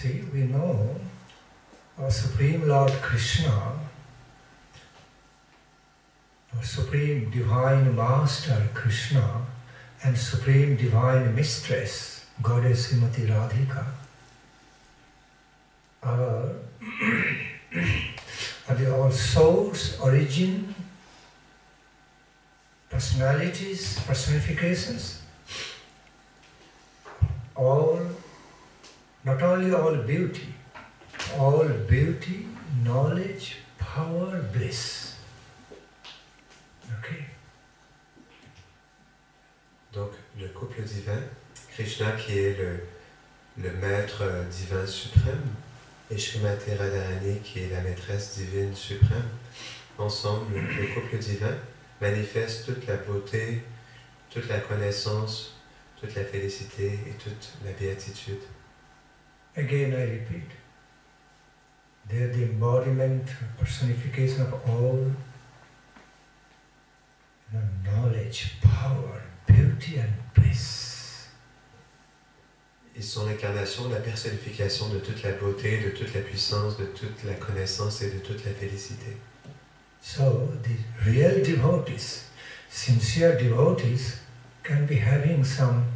See, we know our Supreme Lord Krishna, our Supreme Divine Master Krishna, and Supreme Divine Mistress, Goddess Srimati Radhika, are they all souls, origin, personalities, personifications? All, not only all beauty, knowledge, power, bliss. Okay. Donc le couple divin, Krishna qui est le maître divin suprême, et Srimati Radharani qui est la maîtresse divine suprême, ensemble, le couple divin manifeste toute la beauté, toute la connaissance, toute la félicité et toute la béatitude. Again I repeat, they are the embodiment, personification of all knowledge, power, beauty and bliss. Ils sont l'incarnation, la personnification de toute la beauté, de toute la puissance, de toute la connaissance et de toute la félicité. So the real devotees, sincere devotees, can be having some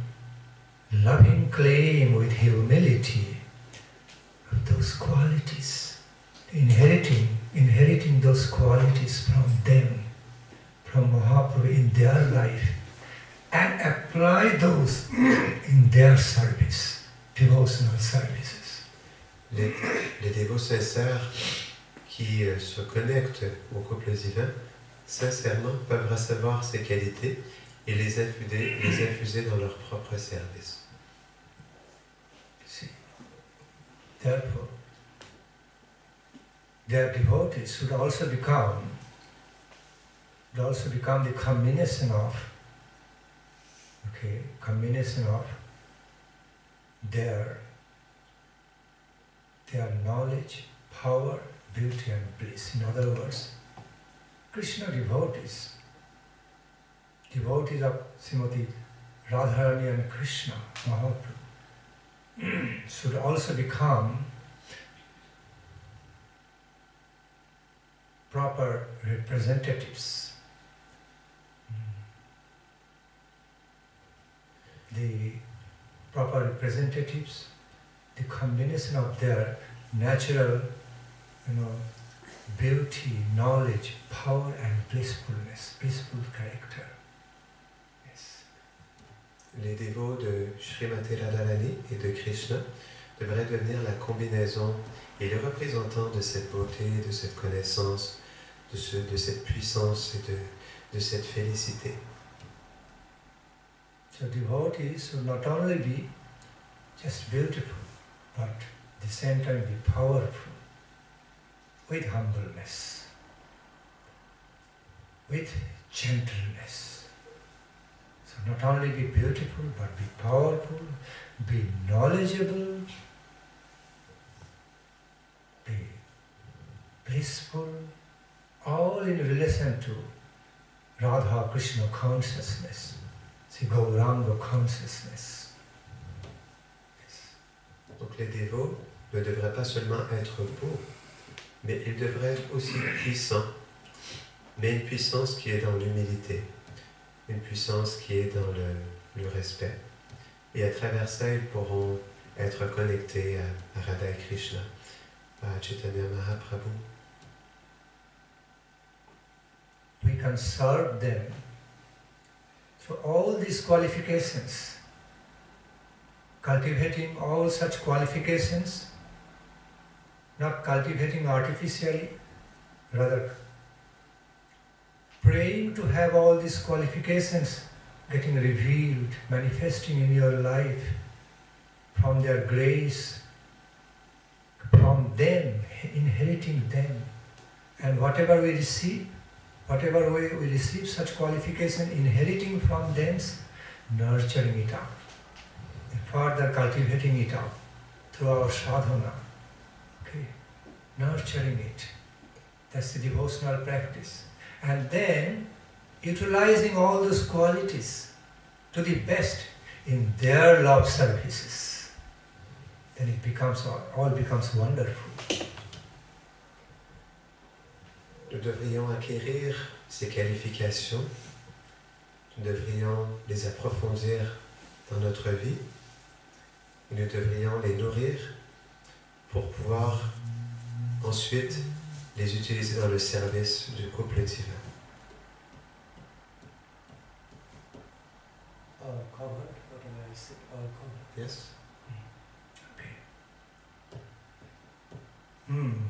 loving claim with humility of those qualities, inheriting those qualities from them, from Mahaprabhu in their life, and apply those in their service, devotional services. Les dévots sincères qui se connectent au couple divin, sincèrement peuvent recevoir ces qualités et les infuser dans leur propre service. See, therefore, their devotees should also become the combination of their knowledge, power, beauty and bliss. In other words, Krishna devotees of Srimati Radharani and Krishna, Mahaprabhu, should also become proper representatives. The proper representatives, the combination of their natural, beauty, knowledge, power and blissfulness, blissful character. Yes. Les dévots de Srimati Radharani et de Krishna devraient devenir la combinaison et les représentants de cette beauté, de cette connaissance, de cette puissance et de cette félicité. So devotees should not only be just beautiful, but at the same time be powerful, with humbleness, with gentleness. So not only be beautiful, but be powerful, be knowledgeable, be blissful, all in relation to Radha Krishna consciousness. C'est Gauranga consciousness. Yes. Donc les dévots ne devraient pas seulement être beaux, mais ils devraient être aussi puissants, mais une puissance qui est dans l'humilité, une puissance qui est dans le respect. Et à travers ça, ils pourront être connectés à Radha et Krishna, à Chaitanya Mahaprabhu. We can serve them. So all these qualifications, cultivating all such qualifications, not cultivating artificially, rather praying to have all these qualifications getting revealed, manifesting in your life, from their grace, from them, inheriting them. And whatever we receive, whatever way we receive such qualification, inheriting from them, nurturing it up, and further cultivating it up through our sadhana. Okay, nurturing it. That's the devotional practice. And then utilizing all those qualities to the best in their love services. then it becomes all becomes wonderful. Nous devrions acquérir ces qualifications, nous devrions les approfondir dans notre vie, et nous devrions les nourrir pour pouvoir ensuite les utiliser dans le service du couple divin. All covered, whatever I said, all covered. Yes? Okay.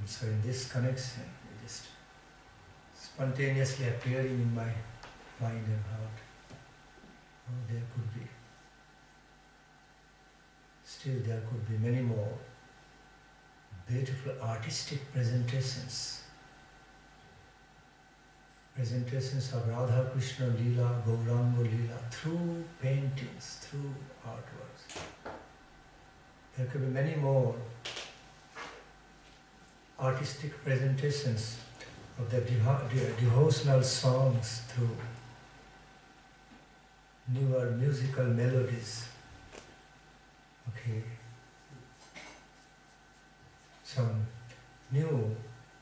So in this connection, it just spontaneously appearing in my mind and heart. Oh, there could be many more beautiful artistic presentations. Presentations of Radhakrishna Leela, Gauranga Leela, through paintings, through artworks. There could be many more artistic presentations of the devotional songs through newer musical melodies. Okay. Some new,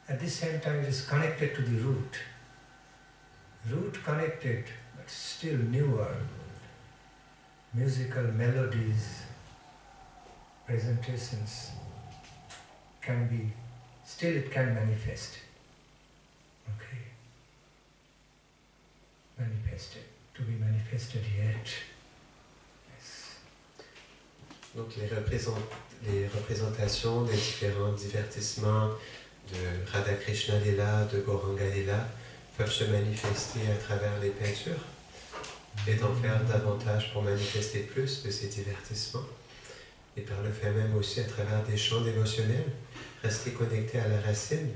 at the same time it is connected to the root. Root connected, but still newer musical melodies, presentations can be, still it can manifest. Okay. Manifested, to be manifested yet. Yes. Donc les représentations des différents divertissements de Radhakrishna Lila, de Gauranga Lila peuvent se manifester à travers les peintures et d'en faire davantage pour manifester plus de ces divertissements et par le fait même aussi à travers des chants dévotionnels, rester connecté à la racine,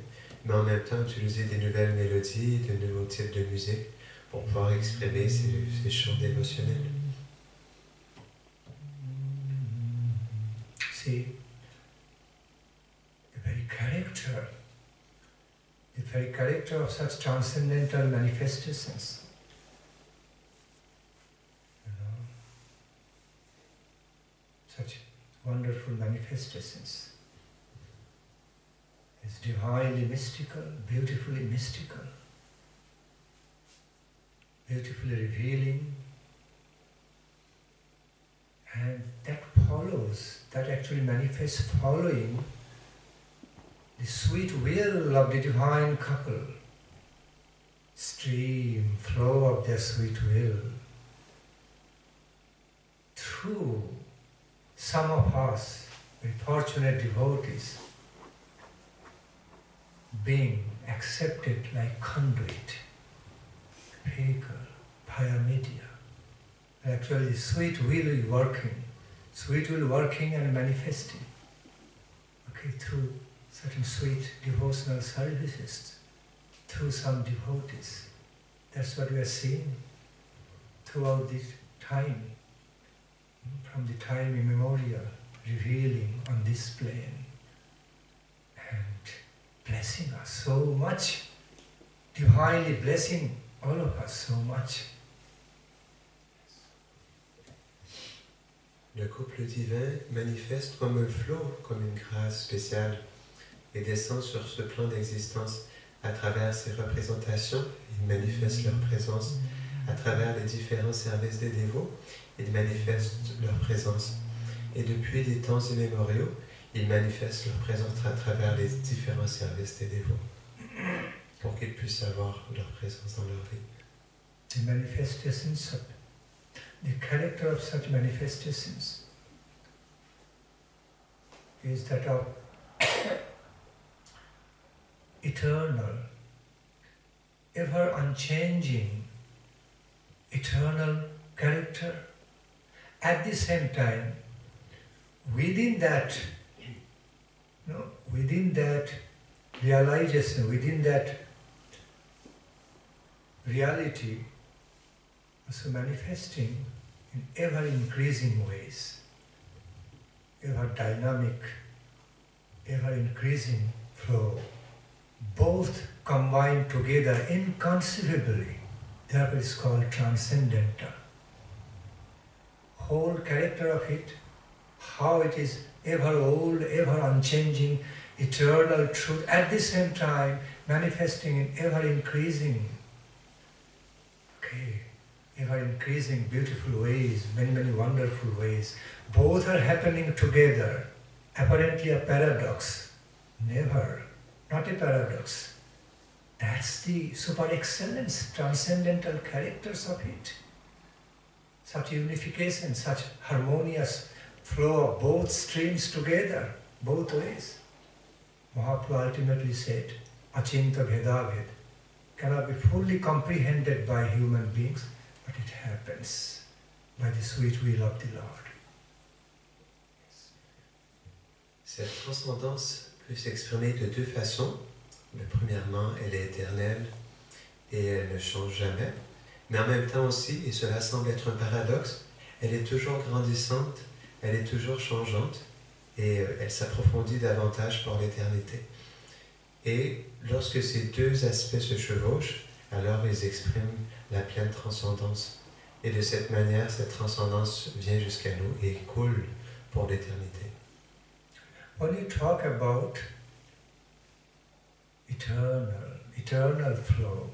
mais en même temps utiliser des nouvelles mélodies, de nouveaux types de musique pour pouvoir exprimer ces chants dévotionnels. See, the very character of such transcendental manifestations, such wonderful manifestations, is divinely mystical, beautifully revealing, and that follows, that actually manifests following the sweet will of the divine couple, stream, flow of their sweet will, through some of us, the fortunate devotees, being accepted like conduit, vehicle, via media. Actually, sweet will is working and manifesting, okay, through certain sweet devotional services, through some devotees. That's what we are seeing throughout this time, from the time immemorial, revealing on this plane and blessing us so much, divinely blessing all of us so much. Le couple divin manifeste comme un flot, comme une grâce spéciale et descend sur ce plan d'existence à travers ces représentations. Ils manifestent leur présence à travers les différents services des dévots. Ils manifestent leur présence. Et depuis des temps immémoriaux, ils manifestent leur présence à travers les différents services des dévots pour qu'ils puissent avoir leur présence dans leur vie. The manifestations of the character of such manifestations is that of eternal, ever unchanging, eternal character. At the same time, within that realization, within that reality, also manifesting in ever increasing ways, ever dynamic, ever increasing flow, both combined together inconceivably. Therefore it's called transcendental. Whole character of it, how it is ever old, ever unchanging, eternal truth, at the same time manifesting in ever increasing, ever increasing beautiful ways, many, many wonderful ways. Both are happening together, apparently a paradox. Never, not a paradox. That's the super excellence, transcendental characters of it. Such unification, such harmonious flow of both streams together, both ways. Mahaprabhu ultimately said, Achinta Bhedabhed cannot be fully comprehended by human beings, but it happens by the sweet will of the Lord. Cette transcendance peut s'exprimer de deux façons. Mais premièrement, elle est éternelle et elle ne change jamais. Mais en même temps aussi, et cela semble être un paradoxe, elle est toujours grandissante, elle est toujours changeante et elle s'approfondit davantage pour l'éternité. Et lorsque ces deux aspects se chevauchent, alors ils expriment la pleine transcendance. Et de cette manière, cette transcendance vient jusqu'à nous et coule pour l'éternité. When you talk about eternal flow,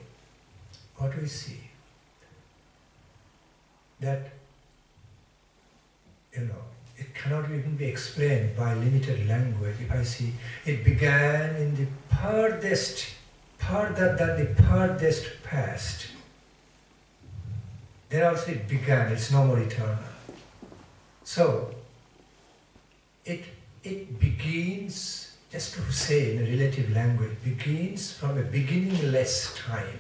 what do we see? That, it cannot even be explained by limited language. If I see, it began in the further than the furthest past. Then also it began, it's no more eternal. So, it begins, just to say in a relative language, begins from a beginningless time,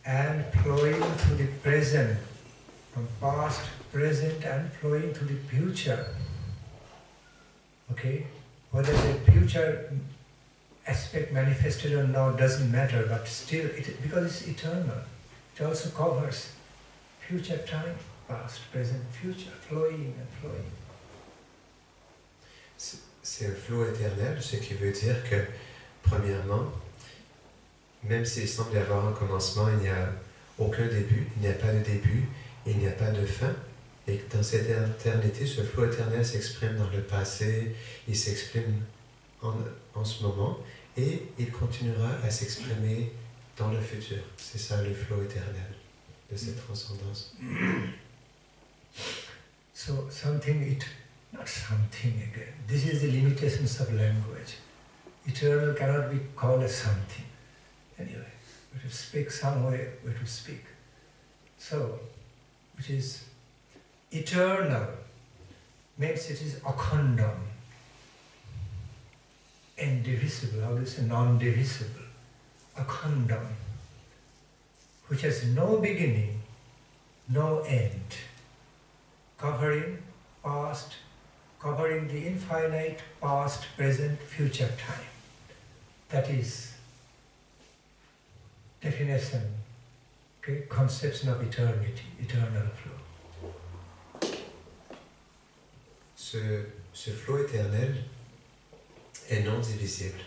and flowing to the present, from past, present, and flowing to the future, Whether the future aspect manifested or not doesn't matter, but still, because it's eternal, it also covers future time, past, present, future, flowing and flowing. C'est un flot éternel, ce qui veut dire que, premièrement, même s'il semble y avoir un commencement, il n'y a aucun début, il n'y a pas de début, il n'y a pas de fin. Et dans cette éternité, ce flot éternel s'exprime dans le passé, il s'exprime en ce moment, et il continuera à s'exprimer dans le futur. C'est ça le flot éternel de cette transcendance. So not something again. This is the limitations of language. Eternal cannot be called as something. Anyway, we have to speak some way, we have to speak. So, which is eternal, means it is akhandam, indivisible, how do you say, non-divisible, akhandam, which has no beginning, no end, covering past, covering the infinite past, present, future time. That is definition, conception of eternity, eternal flow. Ce flot éternel est non divisible.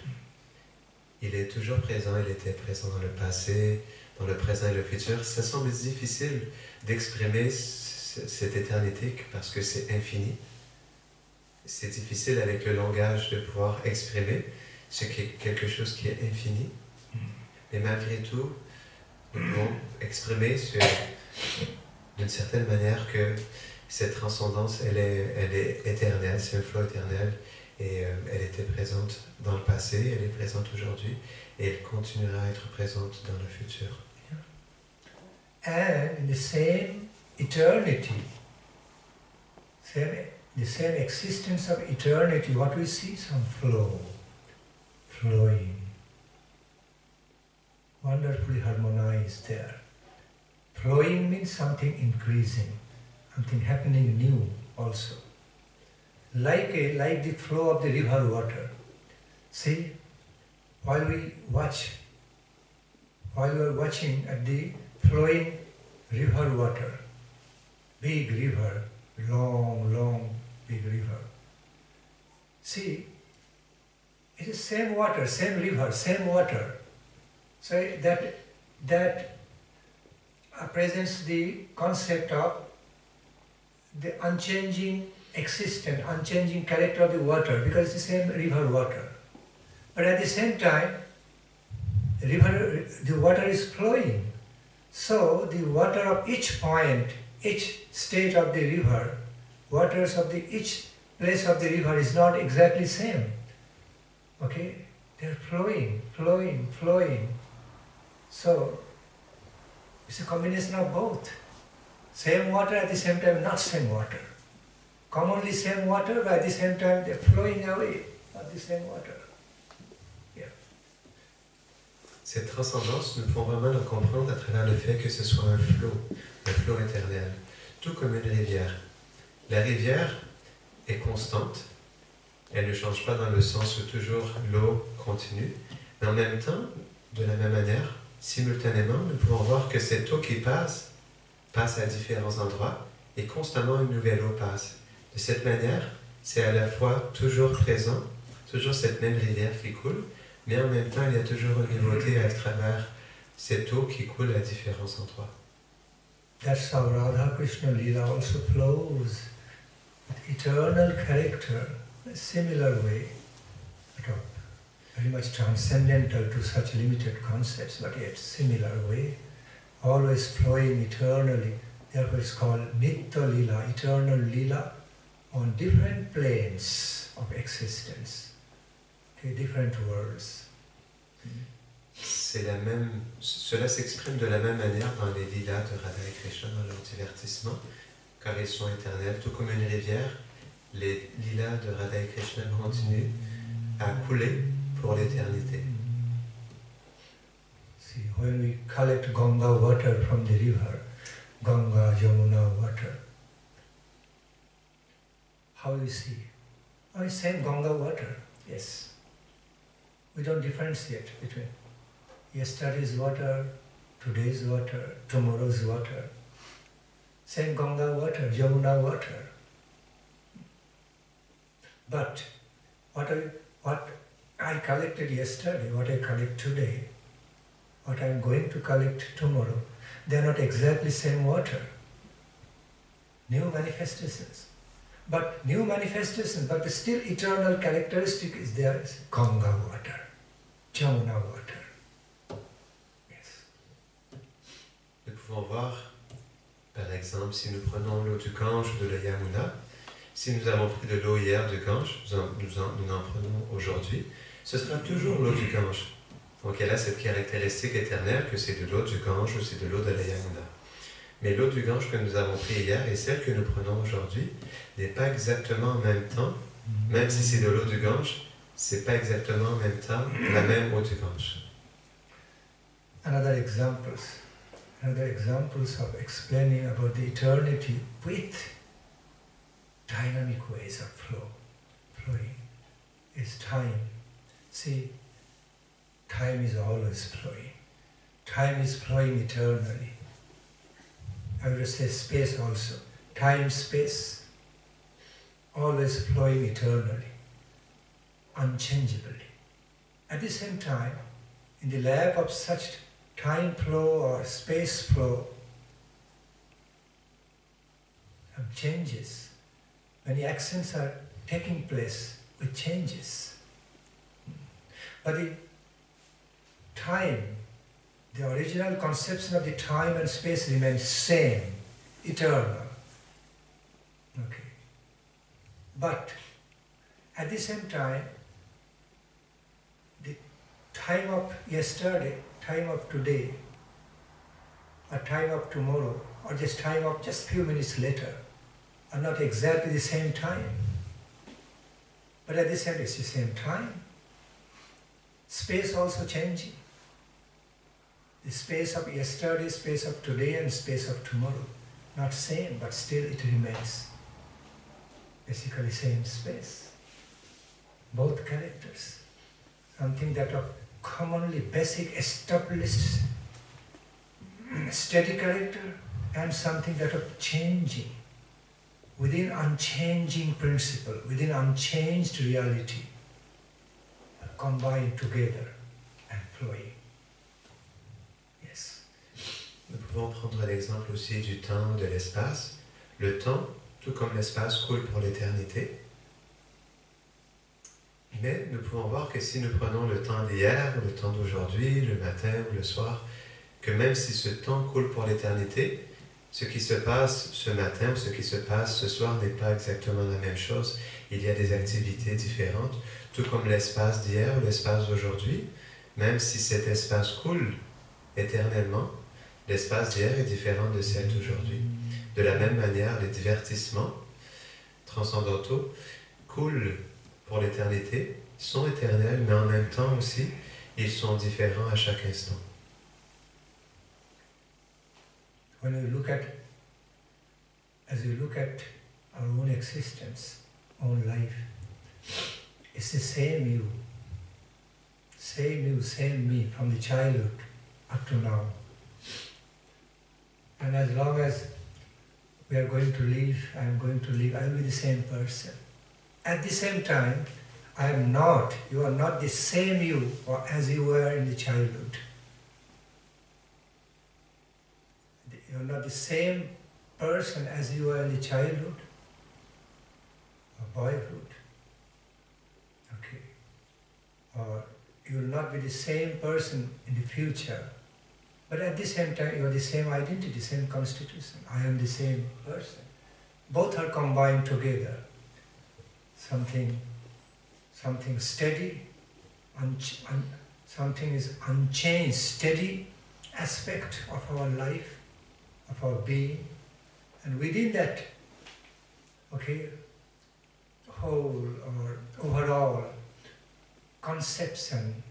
Il est toujours présent, il était présent dans le passé, dans le présent et le futur. Ça semble difficile d'exprimer cette éternité parce que c'est infini. C'est difficile avec le langage de pouvoir exprimer quelque chose qui est infini. Mais malgré tout, nous pouvons exprimer d'une certaine manière que cette transcendance, elle est éternelle, c'est un flot éternel et elle était présente dans le passé, elle est présente aujourd'hui et elle continuera à être présente dans le futur. And in the same eternity, the same existence of eternity, what we see, some flowing, wonderfully harmonized there. Flowing means something increasing, something happening new also. Like the flow of the river water. See, while we are watching at the flowing river water, big river, long, big river. See, it is same water, same river, same water. So that presents the concept of the unchanging existent, unchanging character of the water because it's the same river water. But at the same time, the water is flowing. So the water of each point, each state of the river, waters of each place of the river is not exactly same. Okay? They're flowing, flowing, flowing. So it's a combination of both. Same water at the same time, not same water. Commonly same water, but at the same time they're flowing away, not the same water. Yeah. Cette transcendance, nous pouvons vraiment la comprendre à travers le fait que ce soit un flot éternel, tout comme une rivière. La rivière est constante, elle ne change pas dans le sens où toujours l'eau continue, mais en même temps, de la même manière, simultanément, nous pouvons voir que cette eau qui passe à différents endroits et constamment une nouvelle eau passe. De cette manière, c'est à la fois toujours présent, toujours cette même rivière qui coule, mais en même temps, il y a toujours une nouveauté à travers cette eau qui coule à différents endroits. That's how Radhakripa Lila also flows. Eternal character, a similar way, very much transcendental to such limited concepts, but yet similar way, always flowing eternally. Therefore it's called Nitya Lila, eternal Lila, on different planes of existence, okay, different worlds. Cela s'exprime de la même manière dans les lilas de Radhakripa, dans leur divertissement, car ils sont éternels, tout comme une rivière. Les lilas de Radhakripa continuent à couler pour l'éternité. See, when we collect Ganga water from the river, Ganga, Yamuna water, how you see? Oh, it's same Ganga water, yes. We don't differentiate between yesterday's water, today's water, tomorrow's water. Same Ganga water, Yamuna water. But what I collected yesterday, what I collect today, what I am going to collect tomorrow, they are not exactly same water. New manifestations. But new manifestations, but the still eternal characteristic is there is Ganga water, Jamuna water. Yes. Nous pouvons voir, par exemple, si nous prenons l'eau du Gange ou de la Yamuna, si nous avons pris de l'eau hier du Gange, nous en prenons aujourd'hui, ce sera toujours l'eau du Gange. Donc elle a cette caractéristique éternelle que c'est de l'eau du Gange ou c'est de l'eau de la Yamuna. Mais l'eau du Gange que nous avons pris hier et celle que nous prenons aujourd'hui n'est pas exactement en même temps, même si c'est de l'eau du Gange, c'est pas exactement en même temps la même eau du Gange. Another examples of explaining about the eternity with dynamic ways of flowing is time. See, time is always flowing. Time is flowing eternally. I would say space also. Time, space, always flowing eternally, unchangeably. At the same time, in the lack of such time flow or space flow, changes. When the actions are taking place with changes. But the time, the original conception of the time and space remains same, eternal. Okay. But at the same time, the time of yesterday, time of today, or time of tomorrow, or just time of just few minutes later, are not exactly the same time. But at the same time, it's the same time. Space also changing. The space of yesterday, space of today, and space of tomorrow. Not same, but still it remains. Basically same space. Both characters. Something that of commonly basic, established, steady character, and something that of changing. Within unchanging principle, within unchanged reality, combined together and flowing. Yes. Nous pouvons prendre l'exemple aussi du temps, de l'espace. Le temps tout comme l'espace coule pour l'éternité. Mais nous pouvons voir que si nous prenons le temps d'hier, le temps d'aujourd'hui, le matin ou le soir, que même si ce temps coule pour l'éternité, ce qui se passe ce matin ou ce qui se passe ce soir n'est pas exactement la même chose. Il y a des activités différentes, tout comme l'espace d'hier ou l'espace d'aujourd'hui. Même si cet espace coule éternellement, l'espace d'hier est différent de celle d'aujourd'hui. De la même manière, les divertissements transcendantaux coulent pour l'éternité, sont éternels, mais en même temps aussi, ils sont différents à chaque instant. When you look at, as you look at our own existence, own life, it's the same you, same me, from the childhood up to now. And as long as we are going to live, I am going to live, I will be the same person. At the same time, I am not, you are not the same you or as you were in the childhood. You are not the same person as you were in the childhood or boyhood. Okay. Or you will not be the same person in the future. But at the same time, you are the same identity, same constitution. I am the same person. Both are combined together. Something steady, something is unchanged, steady aspect of our life, of our being, and within that, okay, whole or overall conception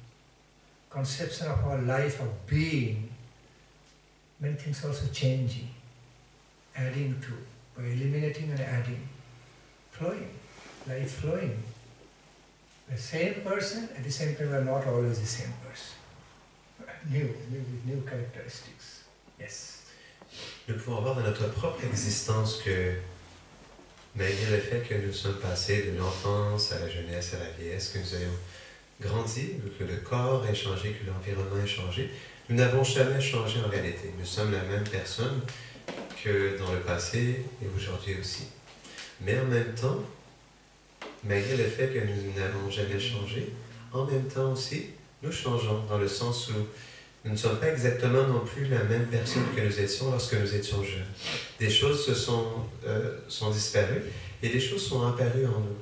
of our life of being, many things also changing, adding to, by eliminating and adding, flowing, life flowing. The same person, at the same time we are not always the same person. With new characteristics. Yes. Nous pouvons voir dans notre propre existence que, malgré le fait que nous sommes passés de l'enfance à la jeunesse, à la vieillesse, que nous ayons grandi, que le corps ait changé, que l'environnement ait changé, nous n'avons jamais changé en réalité. Nous sommes la même personne que dans le passé et aujourd'hui aussi. Mais en même temps, malgré le fait que nous n'avons jamais changé, en même temps aussi, nous changeons dans le sens où nous ne sommes pas exactement non plus la même personne que nous étions lorsque nous étions jeunes. Des choses sont disparues et des choses sont apparues en nous.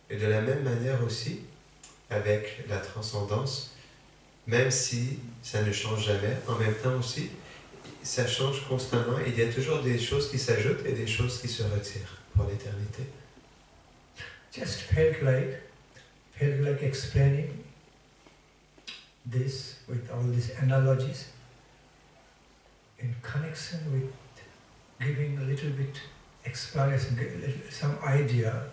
Et de la même manière aussi, avec la transcendance, même si ça ne change jamais, en même temps aussi, ça change constamment. Il y a toujours des choses qui s'ajoutent et des choses qui se retirent pour l'éternité. Just felt like explaining this with all these analogies in connection with giving a little bit explanation, some idea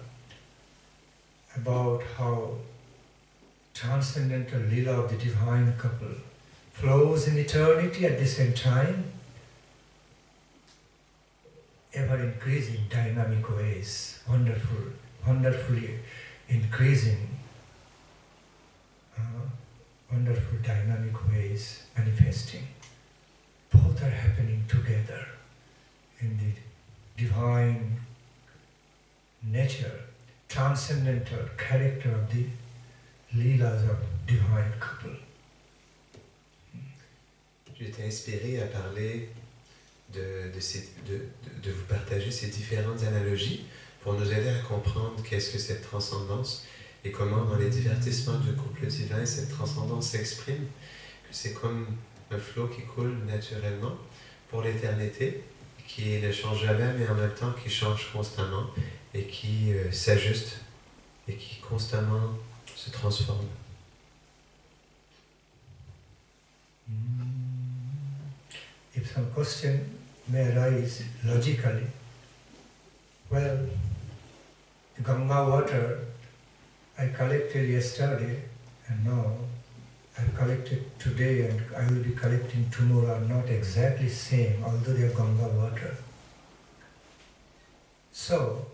about how transcendental lila of the divine couple flows in eternity at the same time, ever increasing dynamic ways, wonderfully increasing, wonderful dynamic ways manifesting. Both are happening together in the divine nature, transcendental character of the Leelas of divine couple. J'ai été inspiré à parler de vous partager ces différentes analogies pour nous aider à comprendre qu'est-ce que cette transcendance et comment dans les divertissements du couple divin cette transcendance s'exprime, que c'est comme un flot qui coule naturellement pour l'éternité, qui ne change jamais mais en même temps qui change constamment et qui s'ajuste et qui constamment se transforme. If some question may arise logically, well, the Ganga water I collected yesterday and now I've collected today and I will be collecting tomorrow are not exactly same, although they are Ganga water. So,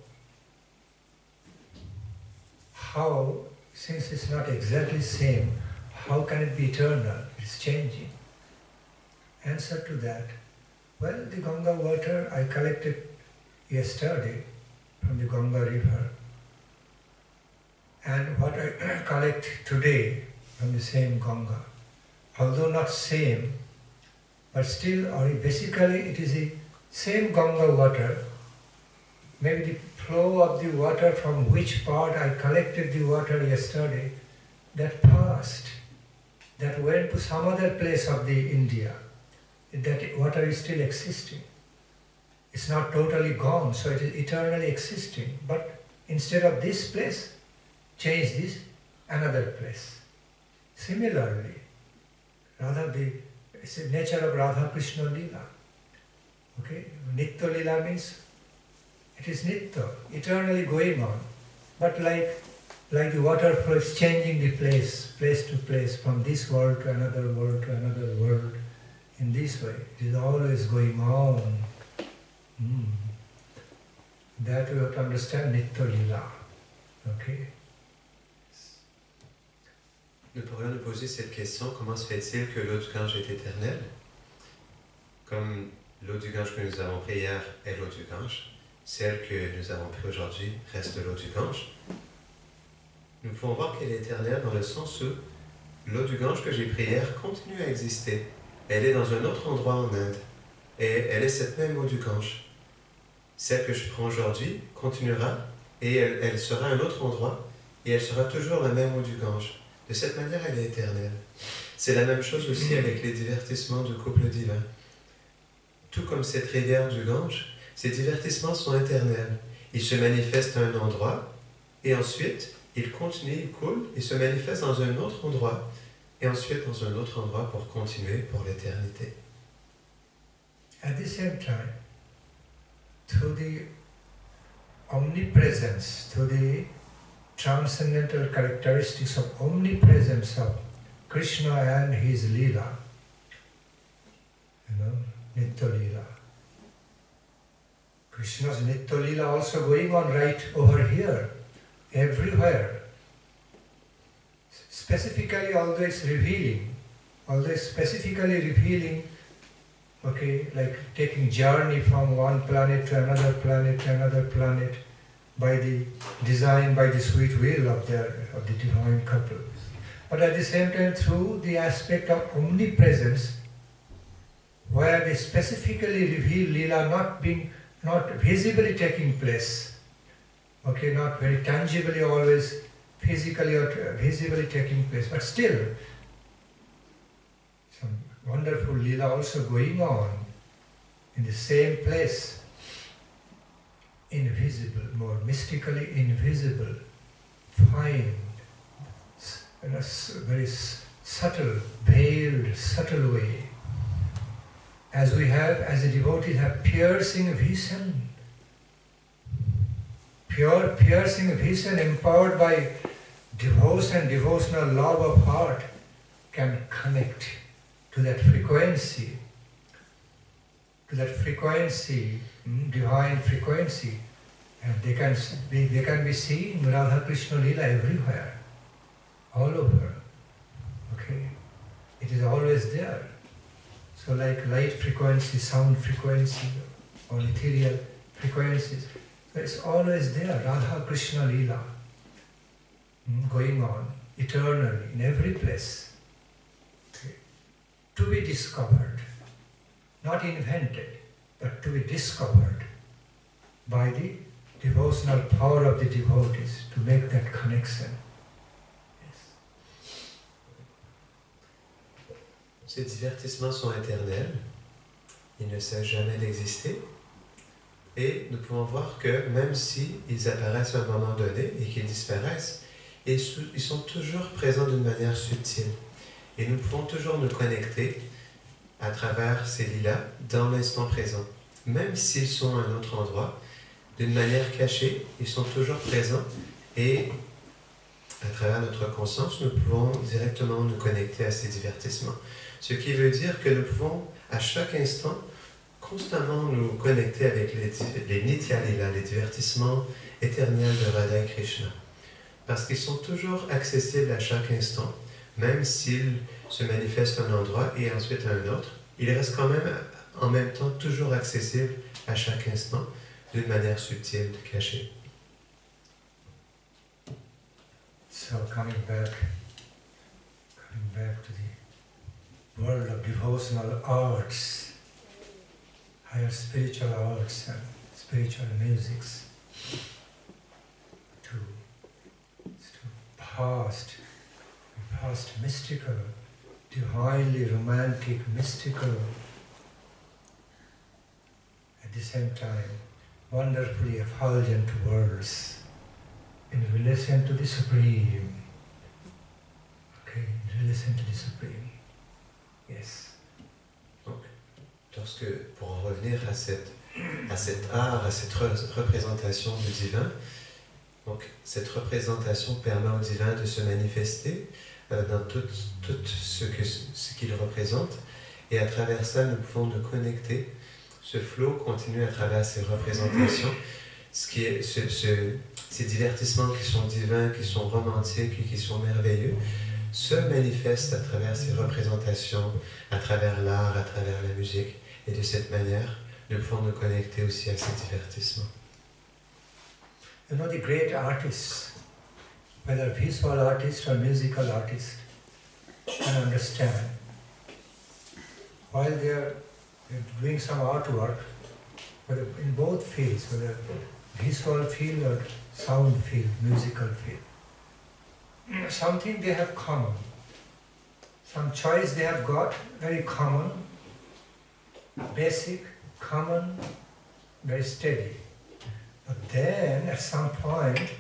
how, since it's not exactly same, how can it be eternal? It's changing. Answer to that, well, the Ganga water I collected yesterday from the Ganga river, and what I collect today from the same Ganga, although not same, but still, or basically it is the same Ganga water. Maybe the flow of the water from which part I collected the water yesterday, that passed, that went to some other place of the India, that water is still existing. It's not totally gone, so it is eternally existing. But instead of this place, change this, another place. Similarly, it's the nature of Radhakrishna Lila. Okay? Nitya Lila means it is Nitya, eternally going on. But like the water flow is changing the place to place, from this world to another world to another world. In this way, it is always going on. That we have to understand Nitya Lila. Okay? Nous pourrions nous poser cette question, comment se fait-il que l'eau du Gange est éternelle? Comme l'eau du Gange que nous avons pris hier est l'eau du Gange, celle que nous avons pris aujourd'hui reste l'eau du Gange. Nous pouvons voir qu'elle est éternelle dans le sens où l'eau du Gange que j'ai pris hier continue à exister. Elle est dans un autre endroit en Inde et elle est cette même eau du Gange. Celle que je prends aujourd'hui continuera et elle sera à un autre endroit et elle sera toujours la même eau du Gange. De cette manière, elle est éternelle. C'est la même chose aussi avec les divertissements du couple divin. Tout comme cette rivière du Gange, ces divertissements sont éternels. Ils se manifestent à un endroit, et ensuite, ils continuent, ils coulent, ils se manifestent dans un autre endroit, et ensuite dans un autre endroit pour continuer pour l'éternité. At the same time, through the omnipresence, through the transcendental characteristics of omnipresence of Krishna and his Leela, Nitya Leela. Krishna's Nitya Leela also going on right over here, everywhere. Specifically, although it's specifically revealing, okay, like taking journey from one planet to another planet, by the design, by the sweet will of the divine couple. But at the same time, through the aspect of omnipresence, where they specifically reveal Leela not visibly taking place, okay, not very tangibly always physically or visibly taking place, but still some wonderful Leela also going on in the same place. Invisible, more mystically invisible, fine, in a very subtle, veiled, subtle way. As the devotees have piercing vision, pure piercing vision empowered by devotion, devotional love of heart, can connect to that frequency, divine frequency, and they can be seeing Radha Krishna Leela everywhere, all over. Okay, it is always there. So like light frequency, sound frequency, or ethereal frequencies, so it's always there. Radha Krishna Leela going on eternally in every place. Okay. To be discovered. Not invented, but to be discovered by the devotional power of the devotees to make that connection. Yes. Ces divertissements sont éternels, ils ne cessent jamais d'exister, et nous pouvons voir que même s'ils apparaissent à un moment donné et qu'ils disparaissent, ils sont toujours présents d'une manière subtile. Et nous pouvons toujours nous connecter à travers ces lilas dans l'instant présent. Même s'ils sont à un autre endroit, d'une manière cachée, ils sont toujours présents et à travers notre conscience, nous pouvons directement nous connecter à ces divertissements. Ce qui veut dire que nous pouvons à chaque instant constamment nous connecter avec les Nitya Lila, les divertissements éternels de Radha et Krishna. Parce qu'ils sont toujours accessibles à chaque instant. Même s'il se manifeste à un endroit et ensuite à un autre, il reste quand même en même temps toujours accessible à chaque instant d'une manière subtile, cachée. So coming back to the world of devotional arts, higher spiritual arts and spiritual musics, to past mystical, divinely romantic, mystical, at the same time wonderfully effulgent worlds in relation to the Supreme. Okay, in relation to the Supreme. Yes. Donc, pour en revenir à cet art, à cette représentation du divin, donc cette représentation permet au divin de se manifester dans tout ce qu'il représente, et à travers ça, nous pouvons nous connecter. Ce flow continue à travers ces représentations, ces divertissements qui sont divins, qui sont romantiques et qui sont merveilleux, se manifestent à travers ces représentations, à travers l'art, à travers la musique. Et de cette manière, nous pouvons nous connecter aussi à ces divertissements. You know, the great artists, whether visual artists or musical artists, can understand while they're doing some artwork, whether in both fields, whether visual field or sound field, musical field, something they have common, some choice they have got, very common, basic, common, very steady. But then at some point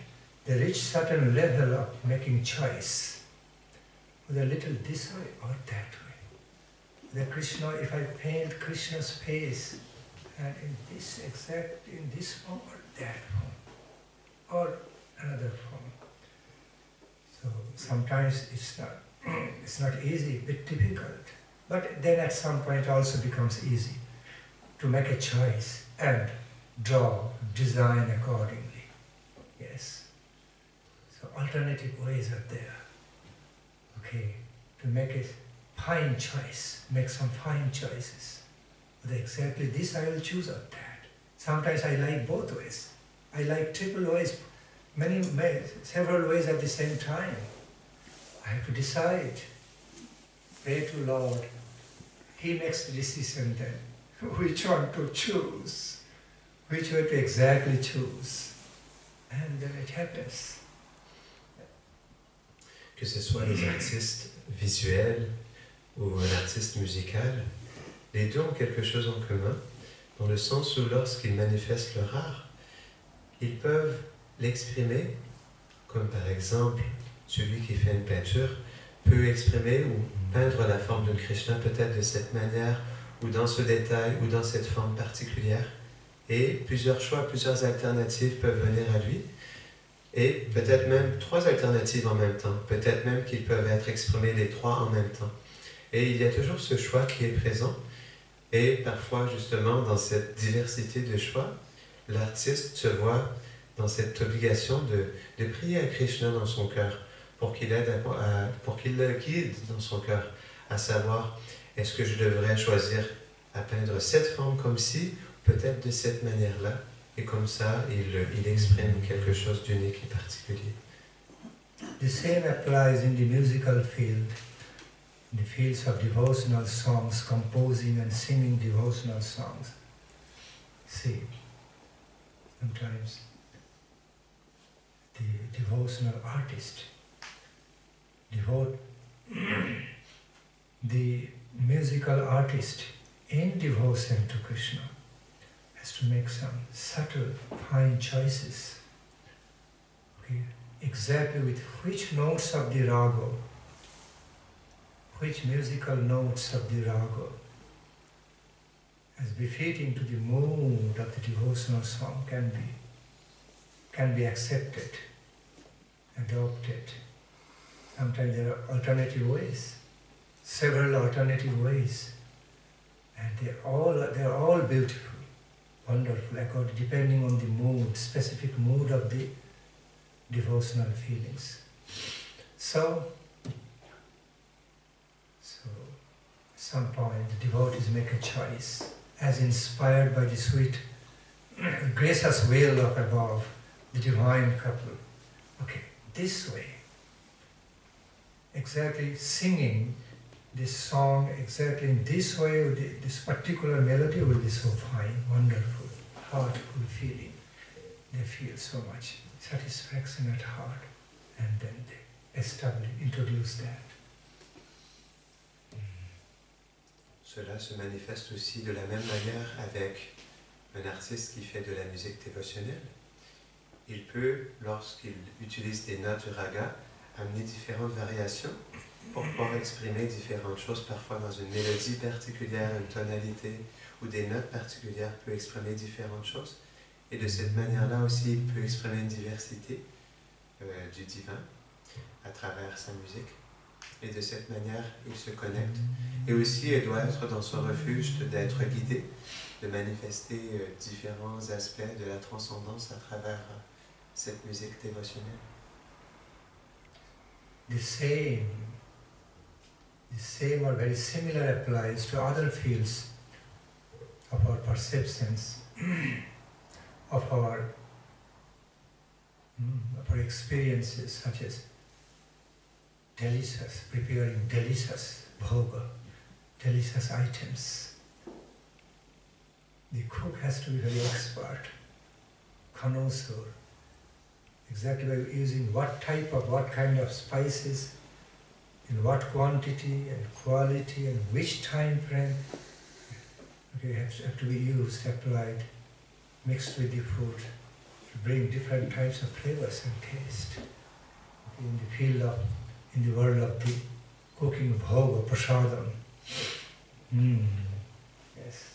they reach certain level of making choice, whether a little this way or that way. The Krishna, if I paint Krishna's face, and in this form or that form, or another form. So sometimes it's not easy, a bit difficult. But then at some point it also becomes easy to make a choice and draw, design accordingly. Yes. So alternative ways are there. Okay, to make a fine choice, make some fine choices. But exactly this I will choose or that. Sometimes I like both ways. I like triple ways, several ways at the same time. I have to decide. Pray to Lord. He makes the decision then, which one to choose, which way to exactly choose. And then it happens. Que ce soit les artistes visuels ou un artiste musical, les deux ont quelque chose en commun, dans le sens où lorsqu'ils manifestent leur art, ils peuvent l'exprimer, comme par exemple celui qui fait une peinture peut exprimer ou peindre la forme de Krishna peut-être de cette manière, ou dans ce détail, ou dans cette forme particulière, et plusieurs choix, plusieurs alternatives peuvent venir à lui, et peut-être même 3 alternatives en même temps, peut-être même qu'ils peuvent être exprimés les 3 en même temps. Et il y a toujours ce choix qui est présent, et parfois justement dans cette diversité de choix, l'artiste se voit dans cette obligation de prier à Krishna dans son cœur, pour qu'il le guide dans son cœur, à savoir, est-ce que je devrais choisir à peindre cette forme comme ci, peut-être de cette manière-là, et comme ça, il exprime quelque chose d'unique et particulier. The same applies in the musical field, in the fields of devotional songs, composing and singing devotional songs. See, sometimes the devotional artist the musical artist in devotion to Krishna has to make some subtle, fine choices. Okay? Exactly with which notes of the raga, which musical notes of the raga, as befitting to the mood of the devotional song can be accepted, adopted. Sometimes there are alternative ways, several alternative ways, and they're all beautiful, wonderful, depending on the mood, specific mood of the devotional feelings. So at some point the devotees make a choice, as inspired by the sweet gracious veil up above, the divine couple. Okay, this way. Exactly singing this song exactly in this way, this particular melody will be so fine, wonderful, heartful feeling. They feel so much satisfaction at heart, and then they introduce that. Cela se manifeste aussi de la même manière avec un artiste qui fait de la musique dévotionnelle. Il peut, lorsqu'il utilise des notes du raga, amener différentes variations pour pouvoir exprimer différentes choses, parfois dans une mélodie particulière, une tonalité ou des notes particulières peut exprimer différentes choses. Et de cette manière-là aussi, il peut exprimer une diversité du divin à travers sa musique. Et de cette manière, il se connecte. Et aussi, il doit être dans son refuge d'être guidé, de manifester différents aspects de la transcendance à travers cette musique dévotionnelle. The same or very similar applies to other fields of our perceptions, of our experiences, such as delicious, preparing delicious bhoga, delicious items. The cook has to be very expert, connoisseur, exactly by using what kind of spices, in what quantity and quality and which time frame. Okay, have to be used, applied, mixed with the food to bring different types of flavors and taste. Okay, in the field of, in the world of the cooking bhoga, prasadam. Yes.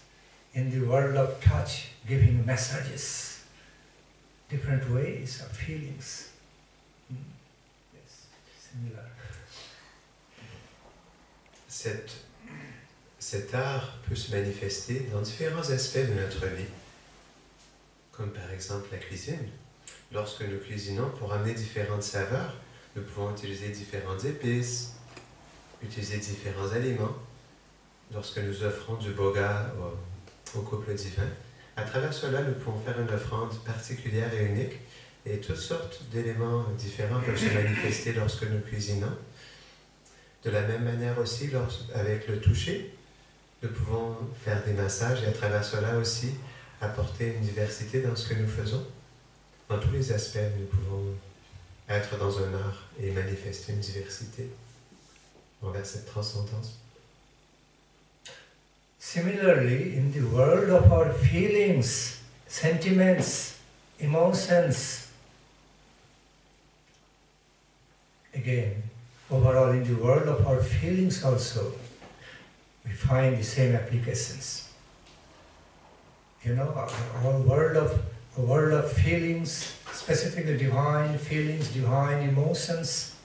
In the world of touch, giving messages, different ways of feelings. Yes, similar. Cet art peut se manifester dans différents aspects de notre vie, comme par exemple la cuisine. Lorsque nous cuisinons, pour amener différentes saveurs, nous pouvons utiliser différentes épices, utiliser différents aliments. Lorsque nous offrons du bhoga au couple divin, à travers cela, nous pouvons faire une offrande particulière et unique, et toutes sortes d'éléments différents peuvent se manifester lorsque nous cuisinons. De la même manière aussi, avec le toucher, nous pouvons faire des massages et à travers cela aussi apporter une diversité dans ce que nous faisons. Dans tous les aspects, nous pouvons être dans un art et manifester une diversité envers cette transcendance. Similarly, in the world of our feelings, sentiments, emotions, again, overall in the world of our feelings also, we find the same applications. You know, our world of feelings, specifically divine feelings, divine emotions,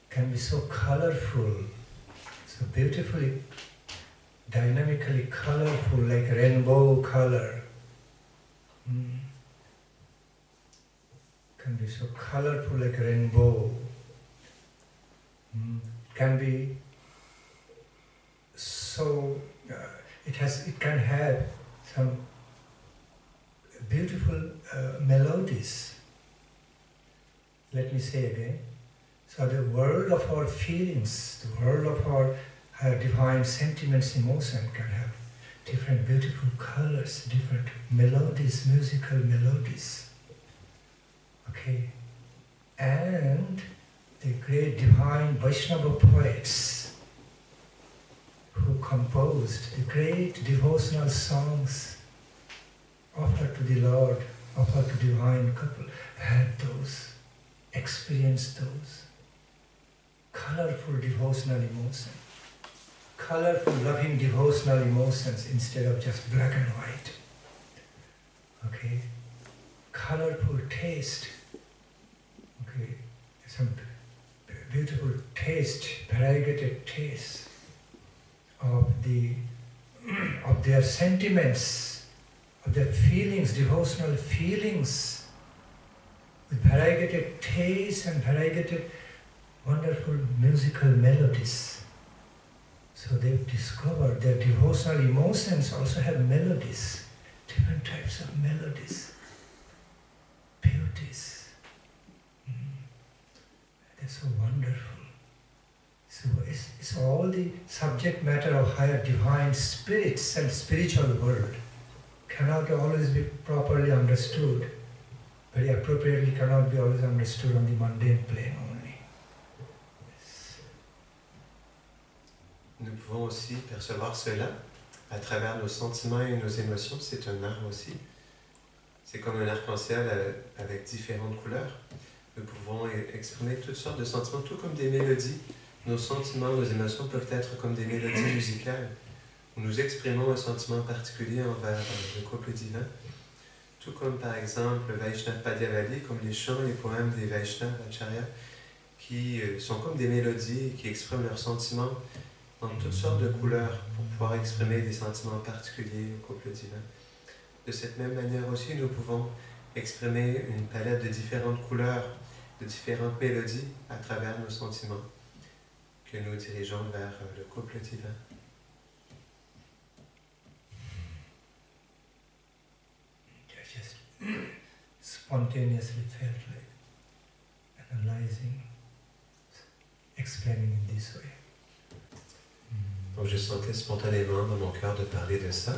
can be so colorful, so beautifully, dynamically colorful, like rainbow color. Can be so colorful like rainbow. Can be so, it can have some beautiful melodies. Let me say again. So the world of our feelings, the world of our divine sentiments, emotion can have different beautiful colors, different melodies, musical melodies. Okay? And the great divine Vaishnava poets who composed the great devotional songs offered to the Lord, offered to divine couple, had those, experienced those. Colorful devotional emotions, colorful loving devotional emotions instead of just black and white. Okay? Colorful taste. Okay? Some beautiful taste, variegated taste of their sentiments, of their feelings, devotional feelings, with variegated taste and variegated wonderful musical melodies. So they've discovered that devotional emotions also have melodies, different types of melodies, beauties. That's so wonderful. So it's all the subject matter of higher divine spirits and spiritual world cannot always be properly understood, very appropriately cannot be always understood on the mundane plane only. Nous pouvons aussi percevoir cela à travers nos sentiments et nos émotions. C'est un art aussi. C'est comme un arc-en-ciel avec différentes couleurs. Nous pouvons exprimer toutes sortes de sentiments, tout comme des mélodies. Nos sentiments, nos émotions peuvent être comme des mélodies musicales, où nous exprimons un sentiment particulier envers le couple divin. Tout comme par exemple le Vaishnav Padyavali, comme les chants, les poèmes des Vaishnavas Acharya, qui sont comme des mélodies qui expriment leurs sentiments dans toutes sortes de couleurs pour pouvoir exprimer des sentiments particuliers au couple divin. De cette même manière aussi, nous pouvons exprimer une palette de différentes couleurs, de différentes mélodies à travers nos sentiments que nous dirigeons vers le couple divin. I just spontaneously felt like analyzing, explaining in this way. Donc je sentais spontanément dans mon cœur de parler de ça.